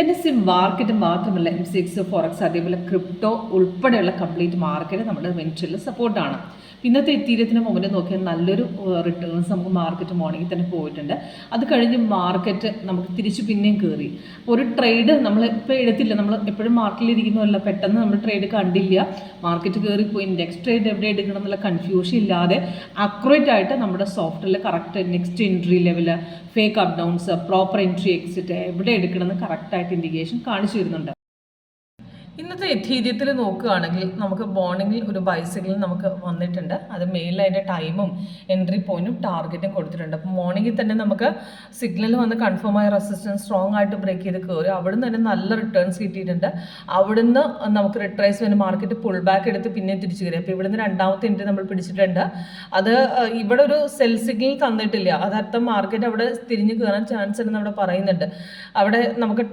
NSE market മാത്രമല്ല MCX forex അതേപോലെ crypto ഉൾപ്പെടെയുള്ള കംപ്ലീറ്റ് മാർക്കറ്റ് നമ്മുടെ വെൻച്വറിൽ സപ്പോർട്ടാണ്. ഇന്നത്തെ എത്തീരിയത്തിന് മൊമെൻറ്റ് നോക്കിയാൽ നല്ലൊരു റിട്ടേൺസ് നമുക്ക് മാർക്കറ്റ് മോർണിംഗിൽ തന്നെ പോയിട്ടുണ്ട്. അത് കഴിഞ്ഞ് മാർക്കറ്റ് നമുക്ക് തിരിച്ച് പിന്നെയും കയറി. ഒരു ട്രേഡ് നമ്മൾ ഇപ്പോൾ എടുത്തില്ല, നമ്മൾ എപ്പോഴും മാർക്കറ്റിലിരിക്കുന്നതല്ല, പെട്ടെന്ന് നമ്മൾ ട്രേഡ് കണ്ടില്ല, മാർക്കറ്റ് കയറിപ്പോയി. നെക്സ്റ്റ് ട്രേഡ് എവിടെ എടുക്കണം എന്നുള്ള കൺഫ്യൂഷൻ ഇല്ലാതെ അക്യുറേറ്റ് ആയിട്ട് നമ്മുടെ സോഫ്റ്റ്വെയറിൽ correct next entry level, fake up downs, proper entry exit എവിടെ എടുക്കണമെന്ന് കറക്റ്റായിട്ട് ഇൻഡിക്കേഷൻ കാണിച്ചു തരുന്നുണ്ട്. ഇന്നത്തെ എഥീരിയത്തിൽ നോക്കുകയാണെങ്കിൽ നമുക്ക് മോർണിംഗിൽ ഒരു ബൈസിക്കിൾ നമുക്ക് വന്നിട്ടുണ്ട്. അത് മെയിലിൽ അതിൻ്റെ ടൈമും എൻട്രി പോയിന്റും ടാർഗറ്റും കൊടുത്തിട്ടുണ്ട്. അപ്പോൾ മോർണിംഗിൽ തന്നെ നമുക്ക് സിഗ്നൽ വന്ന് കൺഫേം ആയ റെസിസ്റ്റൻസ് സ്ട്രോങ് ആയിട്ട് ബ്രേക്ക് ചെയ്ത് കയറി. അവിടുന്ന് തന്നെ നല്ല റിട്ടേൺസ് കിട്ടിയിട്ടുണ്ട്. അവിടുന്ന് നമുക്ക് റിട്രേസ് വേണ്ടി മാർക്കറ്റ് പുൾ ബാക്ക് എടുത്ത് പിന്നെ തിരിച്ചു കയറി. അപ്പോൾ ഇവിടുന്ന് രണ്ടാമത്തെ എൻട്രി നമ്മൾ പിടിച്ചിട്ടുണ്ട്. അത് ഇവിടെ ഒരു സെൽ സിഗ്നൽ തന്നിട്ടില്ല, അതർത്ഥം മാർക്കറ്റ് അവിടെ തിരിഞ്ഞ് കയറാൻ ചാൻസ് ഉണ്ടെന്ന് അവിടെ പറയുന്നുണ്ട്. അവിടെ നമുക്ക്